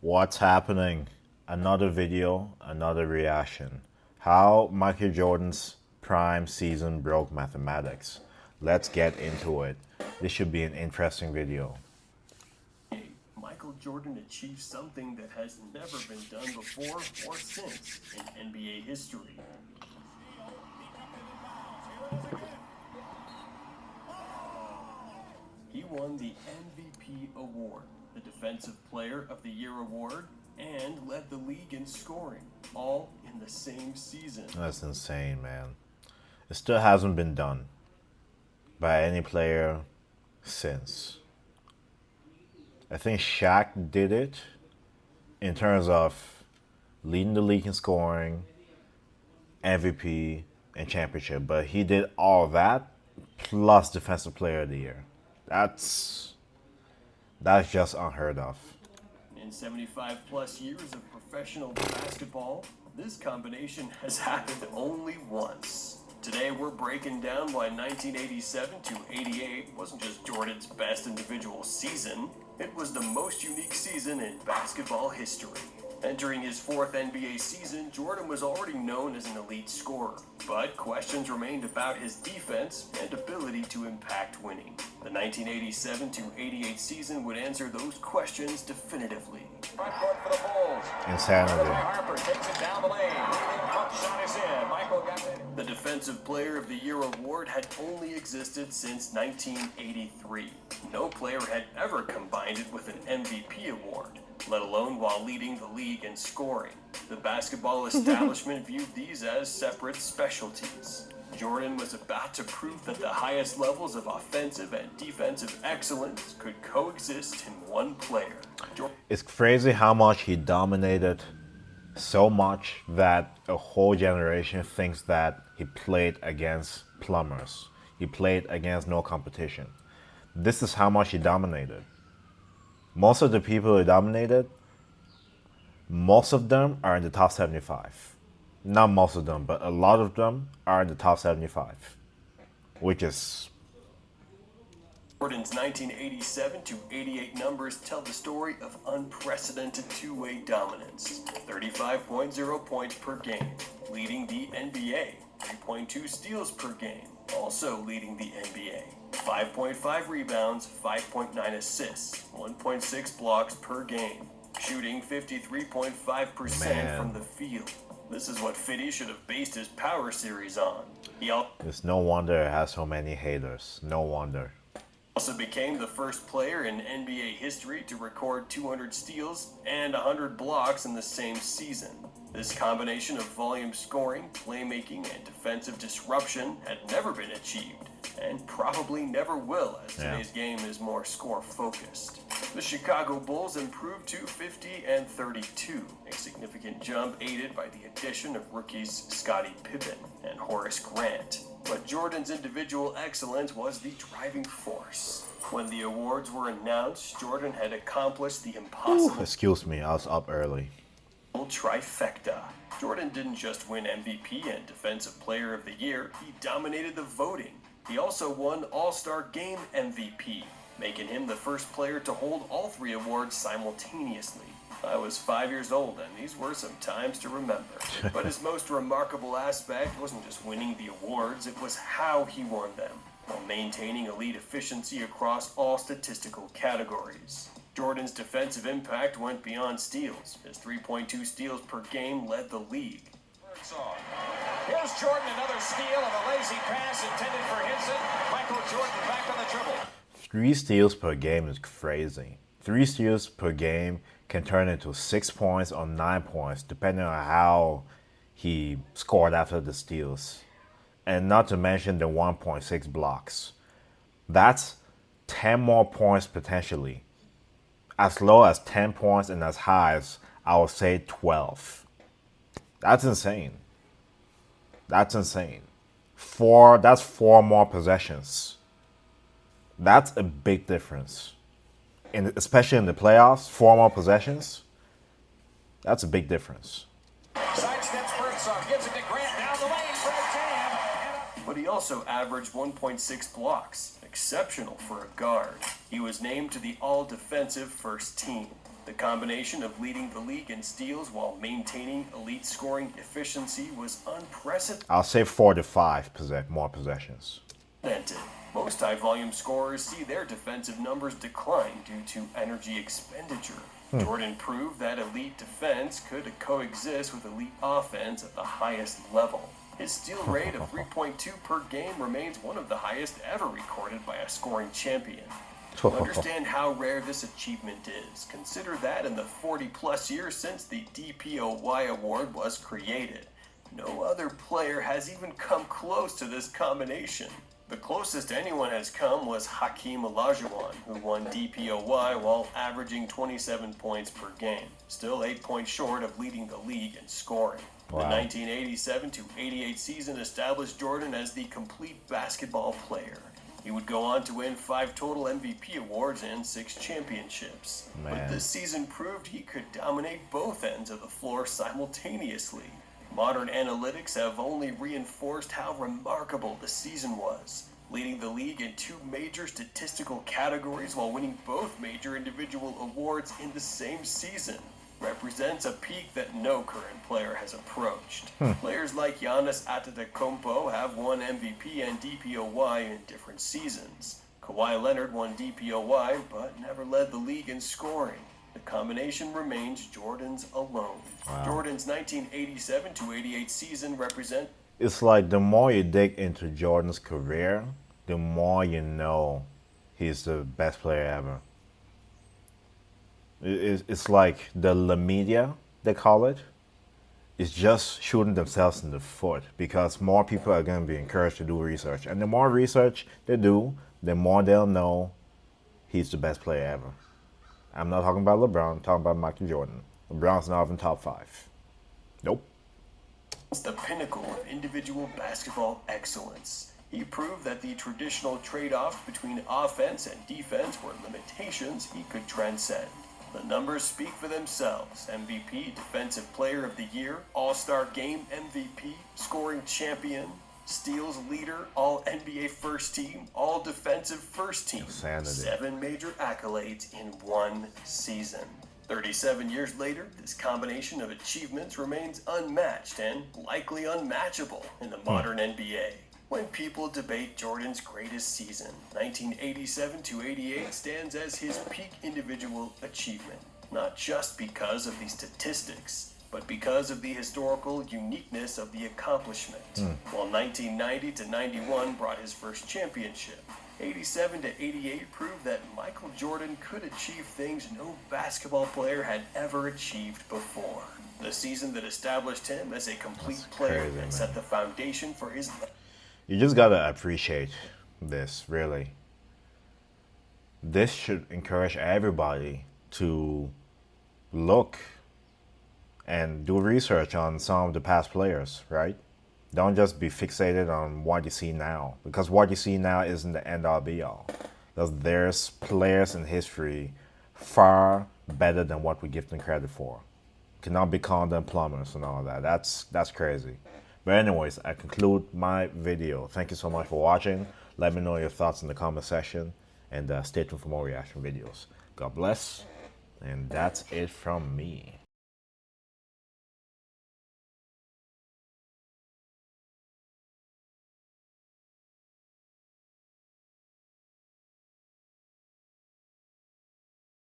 What's happening? Another video, another reaction. How Michael Jordan's prime season broke mathematics. Let's get into it. This should be an interesting video. Michael Jordan achieved something that has never been done before or since in NBA history. He won the MVP award, the Defensive Player of the Year award, and led the league in scoring, all in the same season. That's insane, man. It still hasn't been done by any player since. I think Shaq did it in terms of leading the league in scoring, MVP, and championship, but he did all of that plus Defensive Player of the Year. That's just unheard of. In 75 plus years of professional basketball, this combination has happened only once. Today we're breaking down why 1987 to 88 wasn't just Jordan's best individual season, it was the most unique season in basketball history. Entering his fourth NBA season, Jordan was already known as an elite scorer, but questions remained about his defense and ability to impact winning. The 1987 to 88 season would answer those questions definitively. Front court for the Bulls. Insanity. Harper takes it down the lane. Pump shot is in. Michael got it. The Defensive Player of the Year award had only existed since 1983. No player had ever combined it with an MVP award, let alone while leading the league in scoring. The basketball establishment viewed these as separate specialties. Jordan was about to prove that the highest levels of offensive and defensive excellence could coexist in one player. It's crazy how much he dominated, so much that a whole generation thinks that he played against plumbers. He played against no competition. This is how much he dominated. Most of the people he dominated, most of them are in the top 75. Not most of them, but a lot of them are in the top 75, which is... Jordan's 1987 to 88 numbers tell the story of unprecedented two-way dominance. 35.0 points per game, leading the NBA. 3.2 steals per game, also leading the NBA. 5.5 rebounds, 5.9 assists, 1.6 blocks per game. Shooting 53.5% from the field. This is what Fitty should have based his power series on. It's no wonder it has so many haters. No wonder. Also became the first player in NBA history to record 200 steals and 100 blocks in the same season. This combination of volume scoring, playmaking, and defensive disruption had never been achieved, and probably never will as today's game is more score-focused. The Chicago Bulls improved to 50 and 32, a significant jump aided by the addition of rookies Scottie Pippen and Horace Grant. But Jordan's individual excellence was the driving force. When the awards were announced, Jordan had accomplished the impossible. Excuse me, I was up early. Trifecta. Jordan didn't just win MVP and Defensive Player of the Year, he dominated the voting. He also won All-Star Game MVP, making him the first player to hold all three awards simultaneously. I was 5 years old, and these were some times to remember. But his most remarkable aspect wasn't just winning the awards, it was how he won them, while maintaining elite efficiency across all statistical categories. Jordan's defensive impact went beyond steals. His 3.2 steals per game led the league. Here's Jordan, another steal of a lazy pass intended for Hinson. Michael Jordan back on the dribble. 3 steals per game is crazy. 3 steals per game can turn into 6 points or 9 points, depending on how he scored after the steals. And not to mention the 1.6 blocks. That's 10 more points potentially. As low as 10 points and as high as, I would say, 12. That's insane. That's insane. That's 4 more possessions. That's a big difference. Especially in the playoffs, 4 more possessions. That's a big difference. Sidesteps Birdsong, gives it to Grant down the lane for a jam. But he also averaged 1.6 blocks, exceptional for a guard. He was named to the All-Defensive First Team. The combination of leading the league in steals while maintaining elite scoring efficiency was unprecedented. I'll say 4 to 5 more possessions. Most high-volume scorers see their defensive numbers decline due to energy expenditure. Jordan proved that elite defense could coexist with elite offense at the highest level. His steal rate of 3.2 per game remains one of the highest ever recorded by a scoring champion. To understand how rare this achievement is, consider that in the 40-plus years since the DPOY award was created, no other player has even come close to this combination. The closest anyone has come was Hakeem Olajuwon, who won DPOY while averaging 27 points per game, still 8 points short of leading the league in scoring. Wow. The 1987-88 season established Jordan as the complete basketball player. He would go on to win 5 total MVP awards and 6 championships. Man. But this season proved he could dominate both ends of the floor simultaneously. Modern analytics have only reinforced how remarkable the season was, leading the league in 2 major statistical categories while winning both major individual awards in the same season. Represents a peak that no current player has approached. Players like Giannis Antetokounmpo have won MVP and DPOY in different seasons. Kawhi Leonard won DPOY but never led the league in scoring. The combination remains Jordan's alone. Wow. Jordan's 1987-88 season represents. It's like the more you dig into Jordan's career, the more you know he's the best player ever. It's like the La Media, they call it. It's just shooting themselves in the foot because more people are going to be encouraged to do research. And the more research they do, the more they'll know he's the best player ever. I'm not talking about LeBron, I'm talking about Michael Jordan. LeBron's not even top 5. Nope. It's the pinnacle of individual basketball excellence. He proved that the traditional trade-offs between offense and defense were limitations he could transcend. The numbers speak for themselves. MVP, Defensive Player of the Year, All-Star Game MVP, Scoring Champion, Steals Leader, All-NBA First Team, All-Defensive First Team. Insanity. 7 major accolades in one season. 37 years later, this combination of achievements remains unmatched and likely unmatchable in the modern NBA. When people debate Jordan's greatest season, 1987-88 stands as his peak individual achievement, not just because of the statistics, but because of the historical uniqueness of the accomplishment. While 1990-91 brought his first championship, 87-88 proved that Michael Jordan could achieve things no basketball player had ever achieved before. The season that established him as a complete player crazy, and set the foundation for his. You just gotta appreciate this, really. This should encourage everybody to look and do research on some of the past players, right? Don't just be fixated on what you see now, because what you see now isn't the end all be all. Because there's players in history far better than what we give them credit for. Cannot be called them plumbers and all that. That's crazy. But anyways, I conclude my video. Thank you so much for watching. Let me know your thoughts in the comment section. And stay tuned for more reaction videos. God bless. And that's it from me.